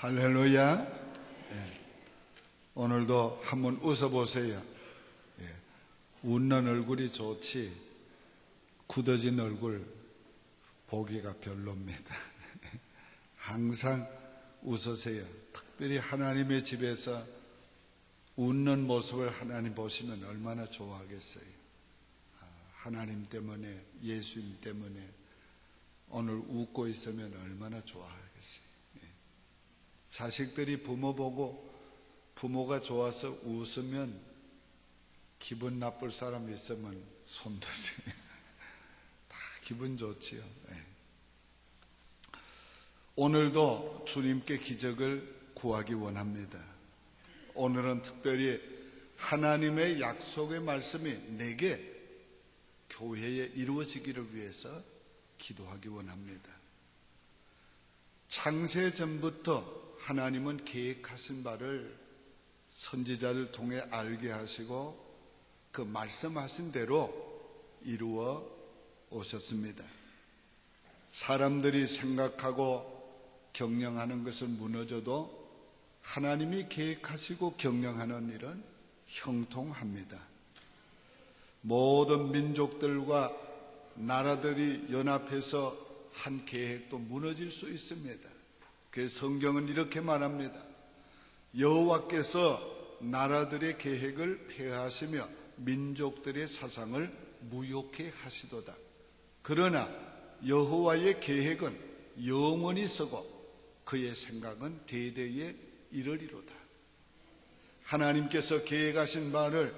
할렐루야. 오늘도 한번 웃어보세요. 웃는 얼굴이 좋지 굳어진 얼굴 보기가 별로입니다. 항상 웃으세요. 특별히 하나님의 집에서 웃는 모습을 하나님 보시면 얼마나 좋아하겠어요. 하나님 때문에, 예수님 때문에 오늘 웃고 있으면 얼마나 좋아하겠어요. 자식들이 부모 보고 부모가 좋아서 웃으면 기분 나쁠 사람 있으면 손 드세요. 다 기분 좋지요. 오늘도 주님께 기적을 구하기 원합니다. 오늘은 특별히 하나님의 약속의 말씀이 내게 교회에 이루어지기를 위해서 기도하기 원합니다. 창세전부터 하나님은 계획하신 바를 선지자를 통해 알게 하시고 그 말씀하신 대로 이루어 오셨습니다. 사람들이 생각하고 경영하는 것은 무너져도 하나님이 계획하시고 경영하는 일은 형통합니다. 모든 민족들과 나라들이 연합해서 한 계획도 무너질 수 있습니다. 그래서 성경은 이렇게 말합니다. 여호와께서 나라들의 계획을 폐하시며 민족들의 사상을 무욕해 하시도다. 그러나 여호와의 계획은 영원히 서고 그의 생각은 대대에 이르리로다. 하나님께서 계획하신 바를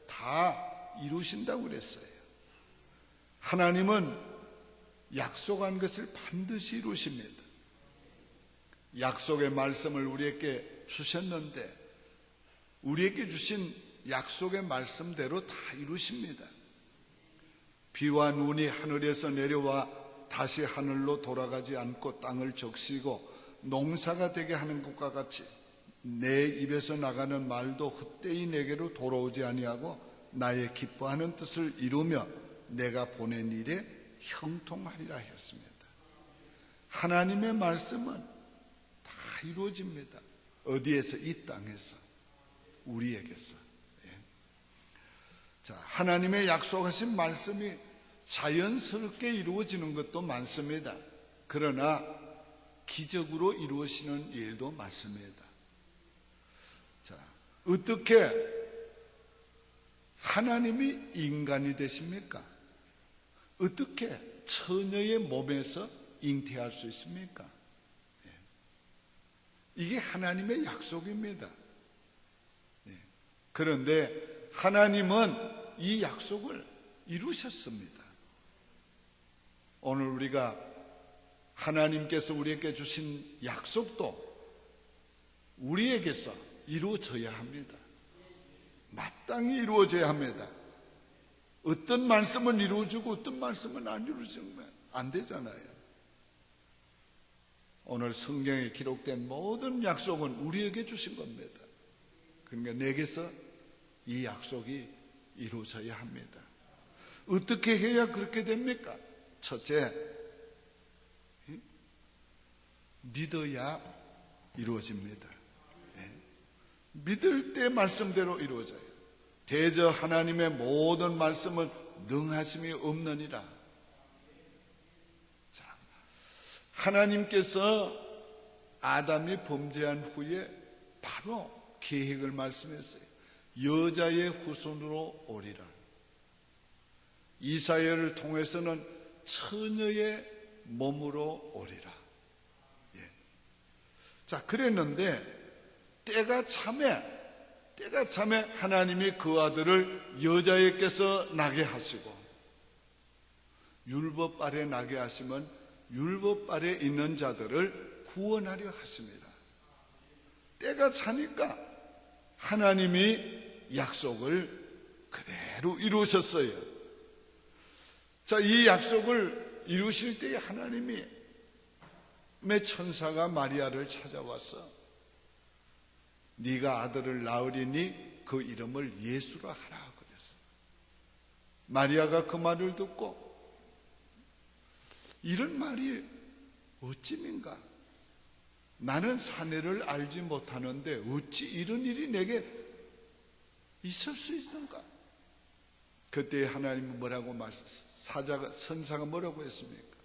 다 이루신다고 그랬어요. 하나님은 약속한 것을 반드시 이루십니다. 약속의 말씀을 우리에게 주셨는데 우리에게 주신 약속의 말씀대로 다 이루십니다. 비와 눈이 하늘에서 내려와 다시 하늘로 돌아가지 않고 땅을 적시고 농사가 되게 하는 것과 같이 내 입에서 나가는 말도 헛되이 내게로 돌아오지 아니하고 나의 기뻐하는 뜻을 이루며 내가 보낸 일에 형통하리라 했습니다. 하나님의 말씀은 다 이루어집니다. 어디에서? 이 땅에서, 우리에게서. 자, 하나님의 약속하신 말씀이 자연스럽게 이루어지는 것도 많습니다. 그러나 기적으로 이루어지는 일도 많습니다. 자, 어떻게 하나님이 인간이 되십니까? 어떻게 처녀의 몸에서 잉태할 수 있습니까? 이게 하나님의 약속입니다. 그런데 하나님은 이 약속을 이루셨습니다. 오늘 우리가 하나님께서 우리에게 주신 약속도 우리에게서 이루어져야 합니다. 마땅히 이루어져야 합니다. 어떤 말씀은 이루어지고 어떤 말씀은 안 이루어지면 안 되잖아요. 오늘 성경에 기록된 모든 약속은 우리에게 주신 겁니다. 그러니까 내게서 이 약속이 이루어져야 합니다. 어떻게 해야 그렇게 됩니까? 첫째, 믿어야 이루어집니다. 믿을 때 말씀대로 이루어져요. 대저 하나님의 모든 말씀은 능하심이 없느니라. 하나님께서 아담이 범죄한 후에 바로 계획을 말씀했어요. 여자의 후손으로 오리라. 이사야를 통해서는 처녀의 몸으로 오리라. 자, 그랬는데 때가 참에 하나님이 그 아들을 여자에게서 나게 하시고 율법 아래 나게 하시면 율법 아래 있는 자들을 구원하려 하십니다. 때가 차니까 하나님이 약속을 그대로 이루셨어요. 자, 이 약속을 이루실 때에 하나님이 천사가 마리아를 찾아와서 네가 아들을 낳으리니 그 이름을 예수라 하라 그랬어요. 마리아가 그 말을 듣고 이런 말이 어찌민가 나는 사내를 알지 못하는데 어찌 이런 일이 내게 있을 수 있는가? 그때 하나님은 뭐라고 선사가 뭐라고 했습니까?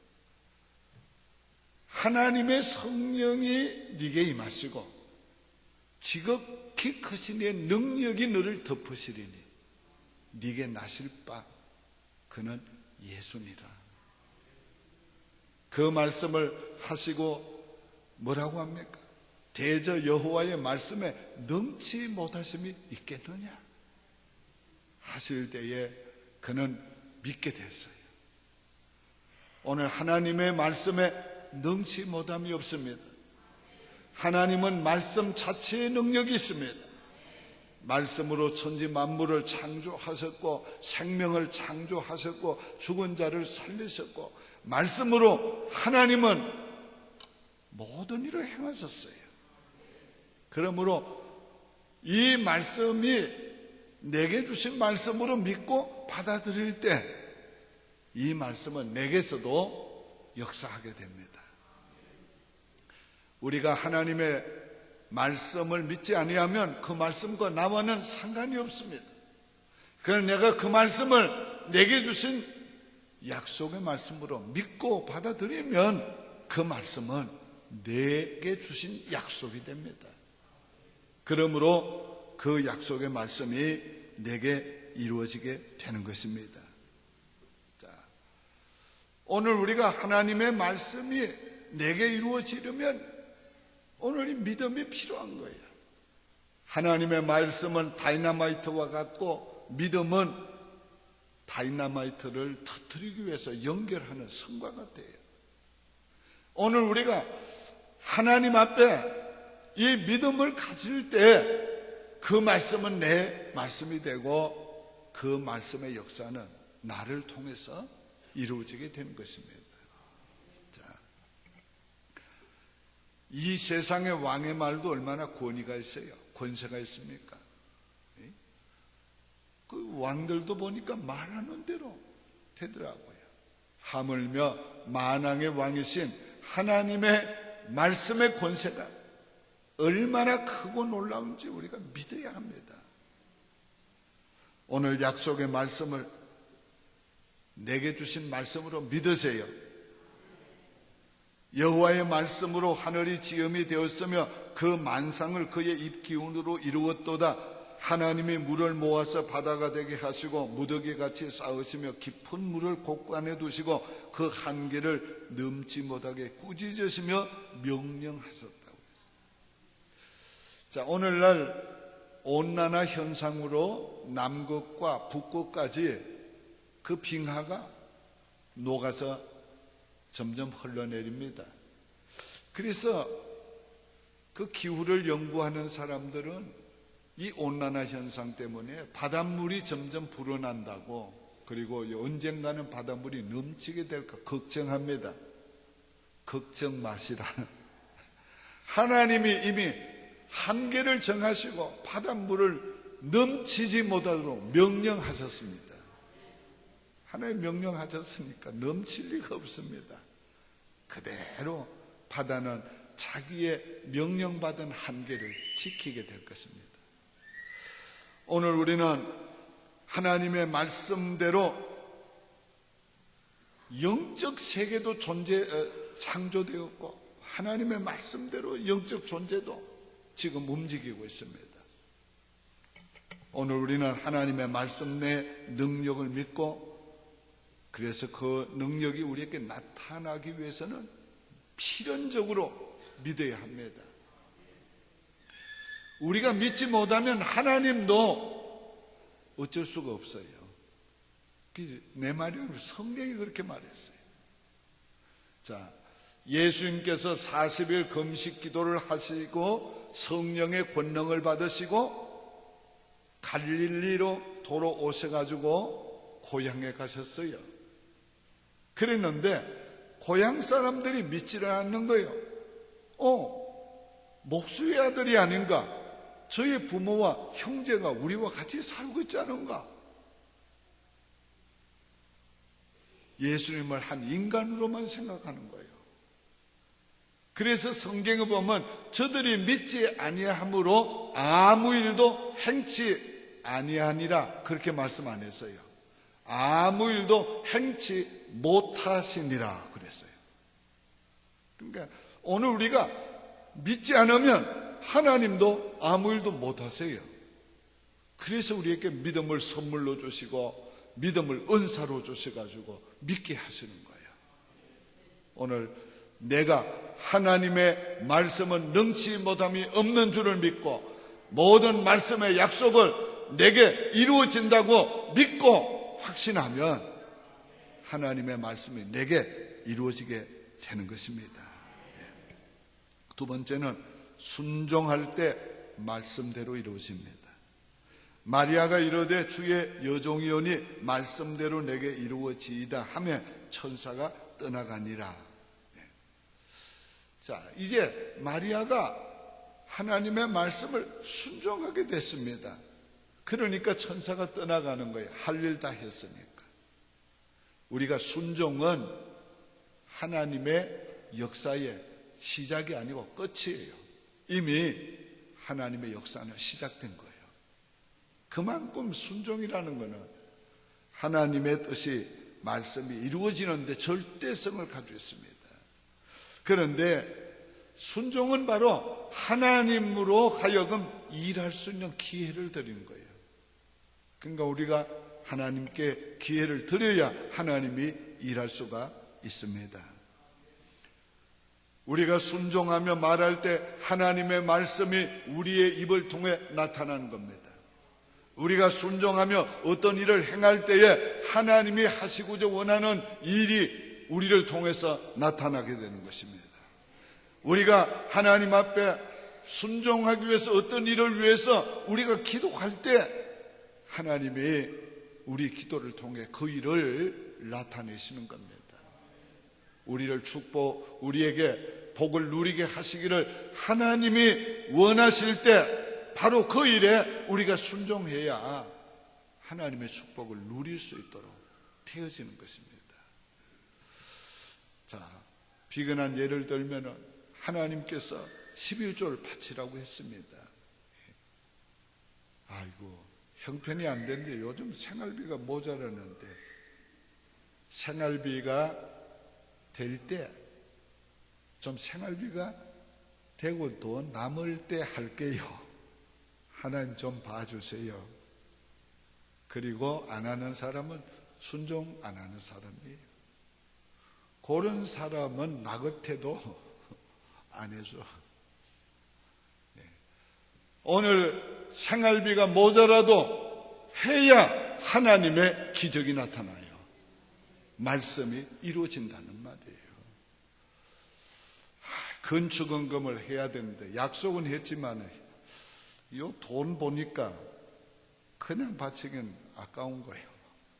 하나님의 성령이 네게 임하시고 지극히 크신 이의 능력이 너를 덮으시리니 네게 나실 바 그는 예수니라. 그 말씀을 하시고 뭐라고 합니까? 대저 여호와의 말씀에 능치 못하심이 있겠느냐 하실 때에 그는 믿게 됐어요. 오늘 하나님의 말씀에 능치 못함이 없습니다. 하나님은 말씀 자체의 능력이 있습니다. 말씀으로 천지 만물을 창조하셨고 생명을 창조하셨고 죽은 자를 살리셨고 말씀으로 하나님은 모든 일을 행하셨어요. 그러므로 이 말씀이 내게 주신 말씀으로 믿고 받아들일 때 이 말씀은 내게서도 역사하게 됩니다. 우리가 하나님의 말씀을 믿지 아니하면 그 말씀과 나와는 상관이 없습니다. 그러나 내가 그 말씀을 내게 주신 약속의 말씀으로 믿고 받아들이면 그 말씀은 내게 주신 약속이 됩니다. 그러므로 그 약속의 말씀이 내게 이루어지게 되는 것입니다. 자, 오늘 우리가 하나님의 말씀이 내게 이루어지려면 오늘 이 믿음이 필요한 거예요. 하나님의 말씀은 다이너마이트와 같고 믿음은 다이너마이트를 터뜨리기 위해서 연결하는 성과 같아요. 오늘 우리가 하나님 앞에 이 믿음을 가질 때 그 말씀은 내 말씀이 되고 그 말씀의 역사는 나를 통해서 이루어지게 되는 것입니다. 자, 이 세상의 왕의 말도 얼마나 권위가 있어요. 권세가 있습니까? 그 왕들도 보니까 말하는 대로 되더라고요. 하물며 만왕의 왕이신 하나님의 말씀의 권세가 얼마나 크고 놀라운지 우리가 믿어야 합니다. 오늘 약속의 말씀을 내게 주신 말씀으로 믿으세요. 여호와의 말씀으로 하늘이 지음이 되었으며 그 만상을 그의 입 기운으로 이루었도다. 하나님이 물을 모아서 바다가 되게 하시고 무더기같이 쌓으시며 깊은 물을 곳간에 두시고 그 한계를 넘지 못하게 꾸짖으시며 명령하셨다고 했어요. 자, 오늘날 온난화 현상으로 남극과 북극까지 그 빙하가 녹아서 점점 흘러내립니다. 그래서 그 기후를 연구하는 사람들은 이 온난화 현상 때문에 바닷물이 점점 불어난다고, 그리고 언젠가는 바닷물이 넘치게 될까 걱정합니다. 걱정 마시라. 하나님이 이미 한계를 정하시고 바닷물을 넘치지 못하도록 명령하셨습니다. 하나님 명령하셨으니까 넘칠 리가 없습니다. 그대로 바다는 자기의 명령받은 한계를 지키게 될 것입니다. 오늘 우리는 하나님의 말씀대로 영적 세계도 창조되었고 하나님의 말씀대로 영적 존재도 지금 움직이고 있습니다. 오늘 우리는 하나님의 말씀의 능력을 믿고, 그래서 그 능력이 우리에게 나타나기 위해서는 필연적으로 믿어야 합니다. 우리가 믿지 못하면 하나님도 어쩔 수가 없어요. 내 말이 아니라 성경이 그렇게 말했어요. 자, 예수님께서 40일 금식 기도를 하시고 성령의 권능을 받으시고 갈릴리로 도로 오셔가지고 고향에 가셨어요. 그랬는데 고향 사람들이 믿지를 않는 거예요. 목수의 아들이 아닌가? 저희 부모와 형제가 우리와 같이 살고 있지 않은가? 예수님을 한 인간으로만 생각하는 거예요. 그래서 성경에 보면 저들이 믿지 아니함으로 아무 일도 행치 아니하니라 그렇게 말씀 안 했어요. 아무 일도 행치 못하시니라 그랬어요. 그러니까 오늘 우리가 믿지 않으면 하나님도 아무 일도 못하세요. 그래서 우리에게 믿음을 선물로 주시고 믿음을 은사로 주셔가지고 믿게 하시는 거예요. 오늘 내가 하나님의 말씀은 능치 못함이 없는 줄을 믿고 모든 말씀의 약속을 내게 이루어진다고 믿고 확신하면 하나님의 말씀이 내게 이루어지게 되는 것입니다. 두 번째는 순종할 때 말씀대로 이루어집니다. 마리아가 이르되 주의 여종이오니 말씀대로 내게 이루어지이다 하며 천사가 떠나가니라. 자, 이제 마리아가 하나님의 말씀을 순종하게 됐습니다. 그러니까 천사가 떠나가는 거예요. 할 일 다 했으니까. 우리가 순종은 하나님의 역사의 시작이 아니고 끝이에요. 이미 하나님의 역사는 시작된 거예요. 그만큼 순종이라는 것은 하나님의 뜻이 말씀이 이루어지는데 절대성을 가지고 있습니다. 그런데 순종은 바로 하나님으로 하여금 일할 수 있는 기회를 드리는 거예요. 그러니까 우리가 하나님께 기회를 드려야 하나님이 일할 수가 있습니다. 우리가 순종하며 말할 때 하나님의 말씀이 우리의 입을 통해 나타나는 겁니다. 우리가 순종하며 어떤 일을 행할 때에 하나님이 하시고자 원하는 일이 우리를 통해서 나타나게 되는 것입니다. 우리가 하나님 앞에 순종하기 위해서 어떤 일을 위해서 우리가 기도할 때 하나님이 우리 기도를 통해 그 일을 나타내시는 겁니다. 우리를 우리에게 복을 누리게 하시기를 하나님이 원하실 때 바로 그 일에 우리가 순종해야 하나님의 축복을 누릴 수 있도록 되어지는 것입니다. 자, 비근한 예를 들면 하나님께서 11조를 바치라고 했습니다. 아이고, 형편이 안 되는데 요즘 생활비가 모자라는데 생활비가 될 때 좀 생활비가 되고 더 남을 때 할게요. 하나님 좀 봐주세요. 그리고 안 하는 사람은 순종 안 하는 사람이에요. 그런 사람은 나 같아도 안 해줘. 네. 오늘 생활비가 모자라도 해야 하나님의 기적이 나타나요. 말씀이 이루어진다는 말이에요. 건축원금을 해야 되는데 약속은 했지만 이 돈 보니까 그냥 바치기는 아까운 거예요.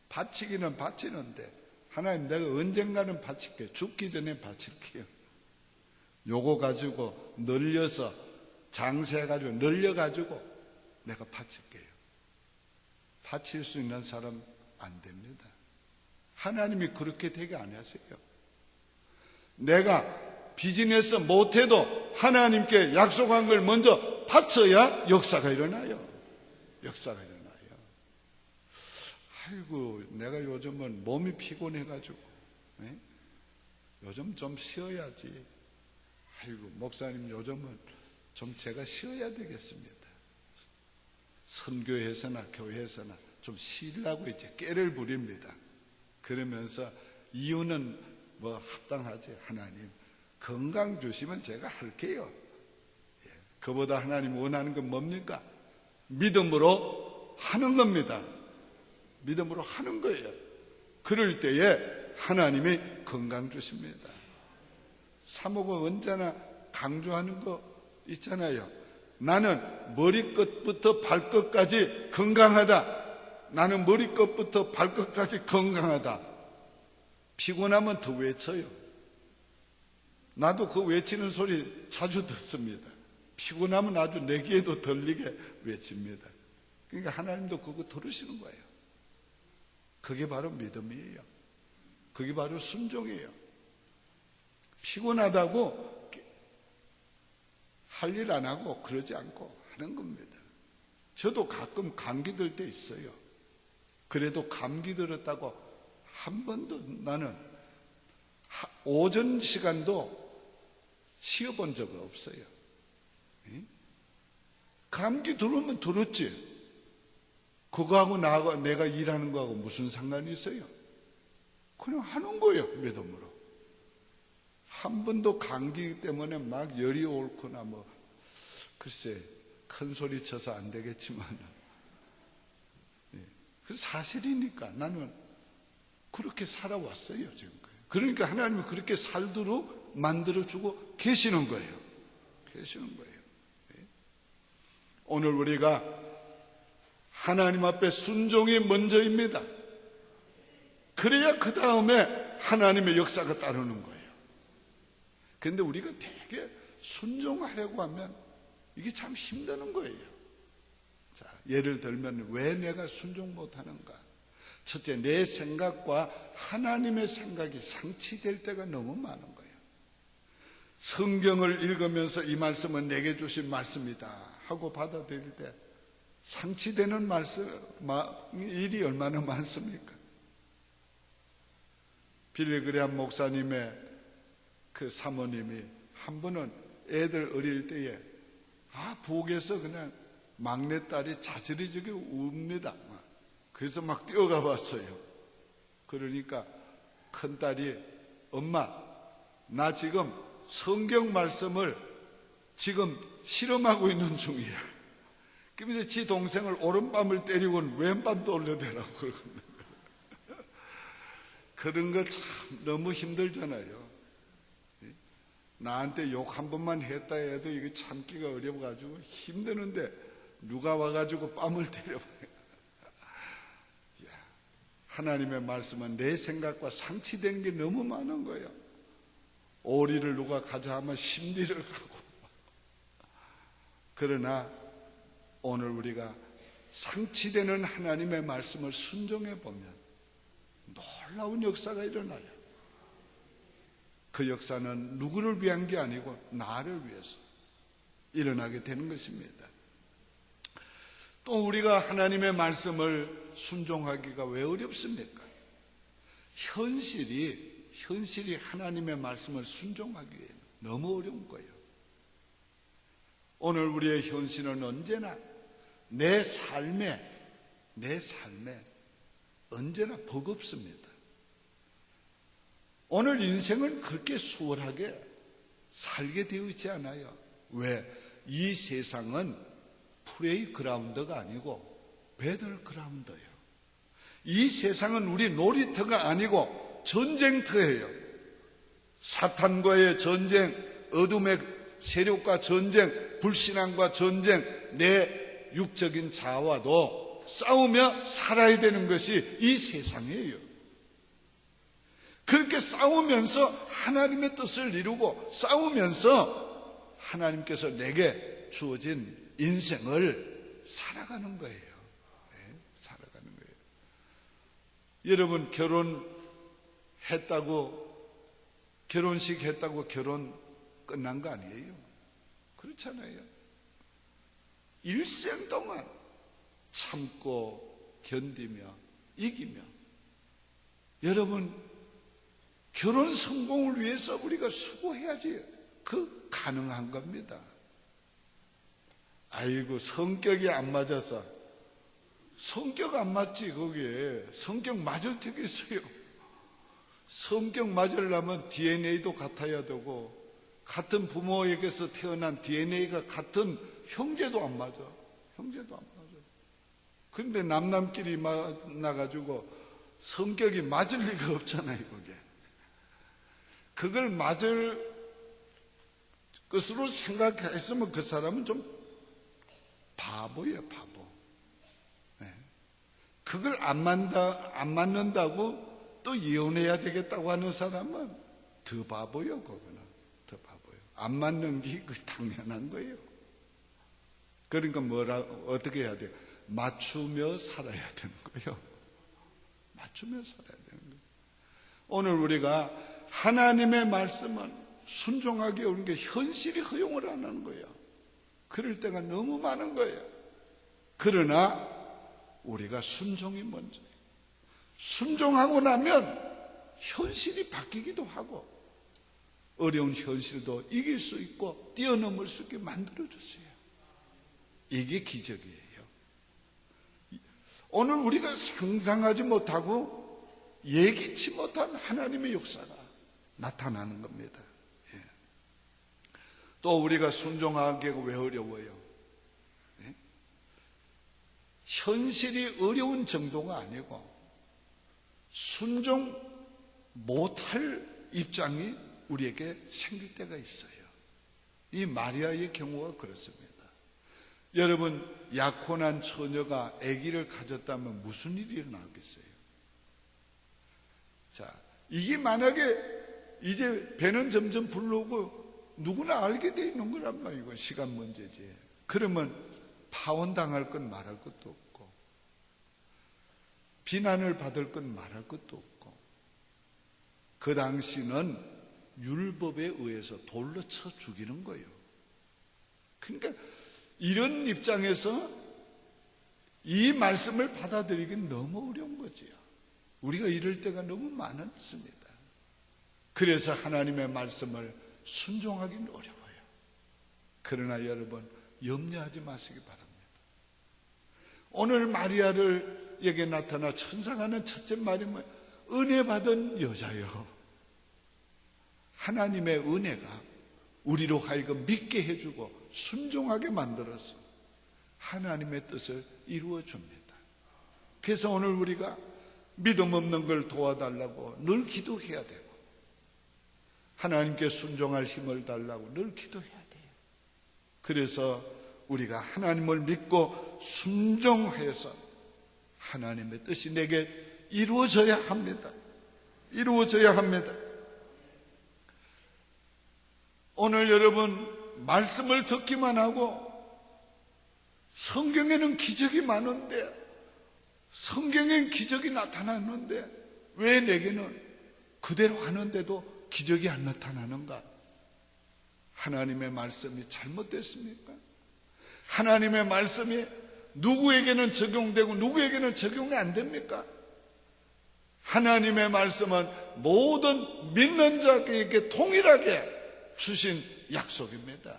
바치기는 바치는데 하나님 내가 언젠가는 바칠게요. 죽기 전에 바칠게요. 요거 가지고 늘려서 장세해가지고 늘려가지고 내가 바칠게요. 바칠 수 있는 사람 안 됩니다. 하나님이 그렇게 되게 안 하세요. 내가 비즈니스 못해도 하나님께 약속한 걸 먼저 바쳐야 역사가 일어나요. 역사가 일어나요. 아이고, 내가 요즘은 몸이 피곤해가지고 요즘 좀 쉬어야지. 아이고, 목사님 요즘은 좀 제가 쉬어야 되겠습니다. 선교회에서나 교회에서나 좀 쉬려고 이제 깨를 부립니다. 그러면서 이유는 뭐 합당하지. 하나님 건강 주시면 제가 할게요. 그보다 하나님 원하는 건 뭡니까? 믿음으로 하는 겁니다. 믿음으로 하는 거예요. 그럴 때에 하나님이 건강 주십니다. 사모가 언제나 강조하는 거 있잖아요. 나는 머리끝부터 발끝까지 건강하다. 나는 머리끝부터 발끝까지 건강하다. 피곤하면 더 외쳐요. 나도 그 외치는 소리 자주 듣습니다. 피곤하면 아주 내 귀에도 들리게 외칩니다. 그러니까 하나님도 그거 들으시는 거예요. 그게 바로 믿음이에요. 그게 바로 순종이에요. 피곤하다고 할 일 안 하고 그러지 않고 하는 겁니다. 저도 가끔 감기 들 때 있어요. 그래도 감기 들었다고 한 번도 나는 오전 시간도 쉬어본 적 없어요. 감기 들으면 들었지. 그거하고 내가 일하는 거하고 무슨 상관이 있어요? 그냥 하는 거예요, 믿음으로. 한 번도 감기 때문에 막 열이 옳거나 글쎄 큰 소리 쳐서 안 되겠지만 그 사실이니까 나는 그렇게 살아왔어요, 지금까지. 그러니까 하나님은 그렇게 살도록 만들어주고 계시는 거예요. 계시는 거예요. 오늘 우리가 하나님 앞에 순종이 먼저입니다. 그래야 그 다음에 하나님의 역사가 따르는 거예요. 그런데 우리가 되게 순종하려고 하면 이게 참 힘드는 거예요. 자, 예를 들면 왜 내가 순종 못하는가? 첫째, 내 생각과 하나님의 생각이 상치될 때가 너무 많은 거예요. 성경을 읽으면서 이 말씀은 내게 주신 말씀이다 하고 받아들일 때 상치되는 일이 얼마나 많습니까? 빌리그레암 목사님의 그 사모님이 한 번은 애들 어릴 때에 부엌에서 그냥 막내딸이 자지러지게 웁니다. 그래서 막 뛰어가 봤어요. 그러니까 큰딸이 엄마, 나 지금 성경 말씀을 지금 실험하고 있는 중이야. 그러면서 지 동생을 오른밤을 때리고는 왼밤 돌려대라고 그러거든요. 그런 거 참 너무 힘들잖아요. 나한테 욕 한 번만 했다 해도 이게 참기가 어려워가지고 힘드는데 누가 와가지고 뺨을 때려봐요. 하나님의 말씀은 내 생각과 상치된 게 너무 많은 거예요. 오리를 누가 가자 하면 심리를 가고. 그러나 오늘 우리가 상치되는 하나님의 말씀을 순종해 보면 놀라운 역사가 일어나요. 그 역사는 누구를 위한 게 아니고 나를 위해서 일어나게 되는 것입니다. 또 우리가 하나님의 말씀을 순종하기가 왜 어렵습니까? 현실이 하나님의 말씀을 순종하기에 너무 어려운 거예요. 오늘 우리의 현실은 언제나 내 삶에 언제나 버겁습니다. 오늘 인생은 그렇게 수월하게 살게 되어 있지 않아요. 왜? 이 세상은 플레이그라운드가 아니고 배틀그라운드예요. 이 세상은 우리 놀이터가 아니고 전쟁터예요. 사탄과의 전쟁, 어둠의 세력과 전쟁, 불신앙과 전쟁, 내 육적인 자아와도 싸우며 살아야 되는 것이 이 세상이에요. 그렇게 싸우면서 하나님의 뜻을 이루고 싸우면서 하나님께서 내게 주어진 인생을 살아가는 거예요. 네, 살아가는 거예요. 여러분 결혼식 했다고 결혼 끝난 거 아니에요? 그렇잖아요. 일생 동안 참고 견디며 이기며 여러분 결혼 성공을 위해서 우리가 수고해야지 그 가능한 겁니다. 아이고 성격이 안 맞아서 성격 안 맞지 거기에 성격 맞을 테게 있어요. 성격 맞으려면 DNA도 같아야 되고 같은 부모에게서 태어난 DNA가 같은 형제도 안 맞아. 그런데 남남끼리 만나가지고 성격이 맞을 리가 없잖아요, 그게. 그걸 맞을 것으로 생각했으면 그 사람은 좀 바보예요, 바보. 네. 그걸 안 맞는다고 또 이혼해야 되겠다고 하는 사람은 더 바보요, 그거는. 더 바보요. 안 맞는 게 당연한 거예요. 그러니까 어떻게 해야 돼요? 맞추며 살아야 되는 거예요. 맞추며 살아야 되는 거예요. 오늘 우리가 하나님의 말씀은 순종하기 어려운 게 현실이 허용을 안 하는 거예요. 그럴 때가 너무 많은 거예요. 그러나 우리가 순종이 먼저예요. 순종하고 나면 현실이 바뀌기도 하고 어려운 현실도 이길 수 있고 뛰어넘을 수 있게 만들어주세요. 이게 기적이에요. 오늘 우리가 상상하지 못하고 예기치 못한 하나님의 역사가 나타나는 겁니다. 예. 또 우리가 순종하기가 왜 어려워요? 예? 현실이 어려운 정도가 아니고 순종 못할 입장이 우리에게 생길 때가 있어요. 이 마리아의 경우가 그렇습니다. 여러분, 약혼한 처녀가 아기를 가졌다면 무슨 일이 일어나겠어요? 자, 이게 만약에 이제 배는 점점 불러오고 누구나 알게 돼 있는 거란 말이고 시간 문제지. 그러면 파혼당할 건 말할 것도 없고 비난을 받을 건 말할 것도 없고 그 당시는 율법에 의해서 돌로 쳐 죽이는 거예요. 그러니까 이런 입장에서 이 말씀을 받아들이기는 너무 어려운 거지요. 우리가 이럴 때가 너무 많았습니다. 그래서 하나님의 말씀을 순종하기는 어려워요. 그러나 여러분 염려하지 마시기 바랍니다. 오늘 마리아에게 나타나 천사가 하는 첫째 말이 뭐예요? 은혜 받은 여자요. 하나님의 은혜가 우리로 하여금 믿게 해주고 순종하게 만들어서 하나님의 뜻을 이루어 줍니다. 그래서 오늘 우리가 믿음 없는 걸 도와달라고 늘 기도해야 되고 하나님께 순종할 힘을 달라고 늘 기도해야 돼요. 그래서 우리가 하나님을 믿고 순종해서 하나님의 뜻이 내게 이루어져야 합니다. 이루어져야 합니다. 오늘 여러분 말씀을 듣기만 하고 성경에는 기적이 많은데 성경엔 기적이 나타났는데 왜 내게는 그대로 하는데도 기적이 안 나타나는가? 하나님의 말씀이 잘못됐습니까? 하나님의 말씀이 누구에게는 적용되고 누구에게는 적용이 안 됩니까? 하나님의 말씀은 모든 믿는 자에게 동일하게 주신 약속입니다.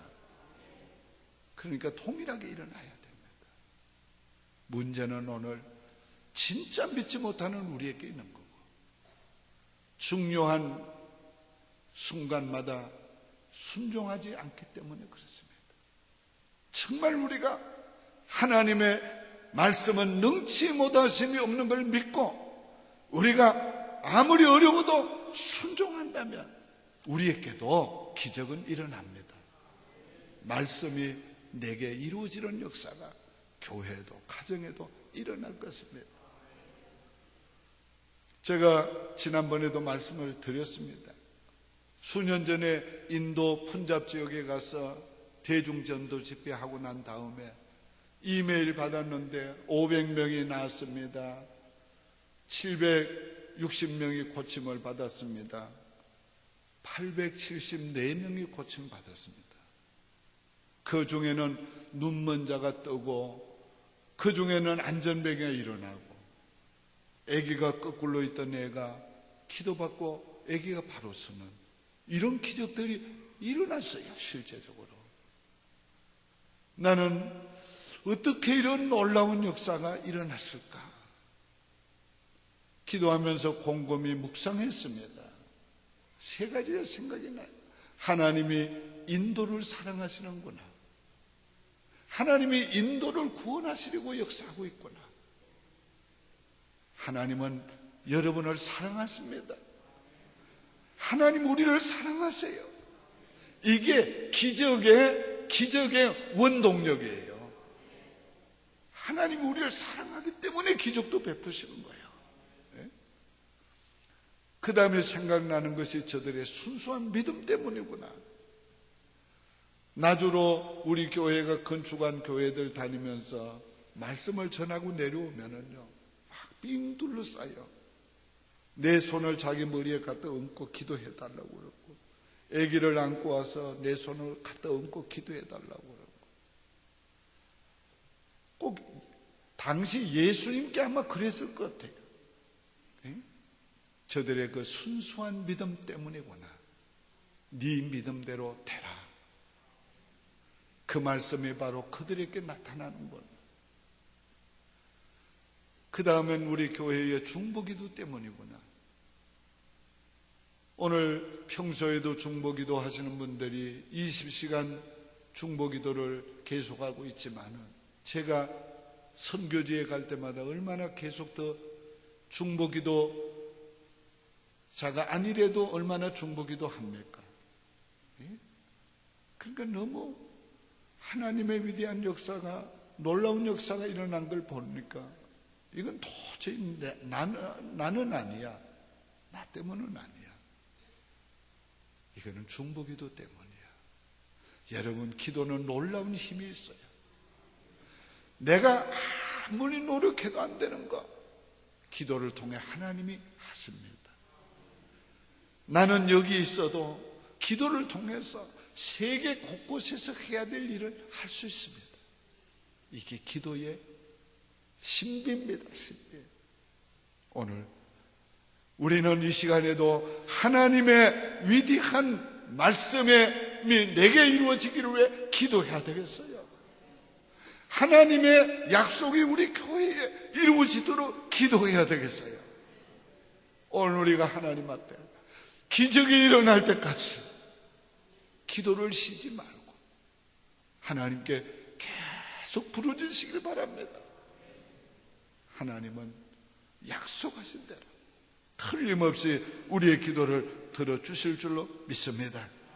그러니까 동일하게 일어나야 됩니다. 문제는 오늘 진짜 믿지 못하는 우리에게 있는 거고 중요한 순간마다 순종하지 않기 때문에 그렇습니다. 정말 우리가 하나님의 말씀은 능치 못하심이 없는 걸 믿고 우리가 아무리 어려워도 순종한다면 우리에게도 기적은 일어납니다. 말씀이 내게 이루어지는 역사가 교회에도 가정에도 일어날 것입니다. 제가 지난번에도 말씀을 드렸습니다. 수년 전에 인도 푼잡 지역에 가서 대중전도 집회하고 난 다음에 이메일 받았는데 500명이 나왔습니다. 760명이 고침을 받았습니다. 874명이 고침 받았습니다. 그 중에는 눈먼 자가 뜨고 그 중에는 안전뱅이가 일어나고 아기가 거꾸로 있던 애가 기도받고 아기가 바로 서는 이런 기적들이 일어났어요. 실제적으로 나는 어떻게 이런 놀라운 역사가 일어났을까 기도하면서 곰곰이 묵상했습니다. 세 가지가 생각이 나요. 하나님이 인도를 사랑하시는구나. 하나님이 인도를 구원하시려고 역사하고 있구나. 하나님은 여러분을 사랑하십니다. 하나님 우리를 사랑하세요. 이게 기적의 원동력이에요. 하나님 우리를 사랑하기 때문에 기적도 베푸시는 거예요. 그 다음에 생각나는 것이 저들의 순수한 믿음 때문이구나. 나주로 우리 교회가 건축한 교회들 다니면서 말씀을 전하고 내려오면은요, 막 빙 둘러싸여. 내 손을 자기 머리에 갖다 얹고 기도해달라고 그러고, 아기를 안고 와서 내 손을 갖다 얹고 기도해달라고 그러고, 꼭 당시 예수님께 아마 그랬을 것 같아요. 저들의 그 순수한 믿음 때문이구나. 네 믿음대로 되라. 그 말씀이 바로 그들에게 나타나는구나. 그 다음엔 우리 교회의 중보기도 때문이구나. 오늘 평소에도 중보기도 하시는 분들이 20시간 중보기도를 계속하고 있지만은 제가 선교지에 갈 때마다 얼마나 계속 더 중보기도 자가 아니래도 얼마나 중보기도 합니까? 그러니까 너무 하나님의 위대한 역사가, 놀라운 역사가 일어난 걸 보니까 이건 도저히 나는 아니야. 나 때문은 아니야. 이거는 중보기도 때문이야. 여러분, 기도는 놀라운 힘이 있어요. 내가 아무리 노력해도 안 되는 거 기도를 통해 하나님이 하십니다. 나는 여기 있어도 기도를 통해서 세계 곳곳에서 해야 될 일을 할 수 있습니다. 이게 기도의 신비입니다. 신비. 오늘 우리는 이 시간에도 하나님의 위대한 말씀이 내게 이루어지기를 위해 기도해야 되겠어요. 하나님의 약속이 우리 교회에 이루어지도록 기도해야 되겠어요. 오늘 우리가 하나님 앞에 기적이 일어날 때까지 기도를 쉬지 말고 하나님께 계속 부르짖으시길 바랍니다. 하나님은 약속하신 대로 틀림없이 우리의 기도를 들어주실 줄로 믿습니다.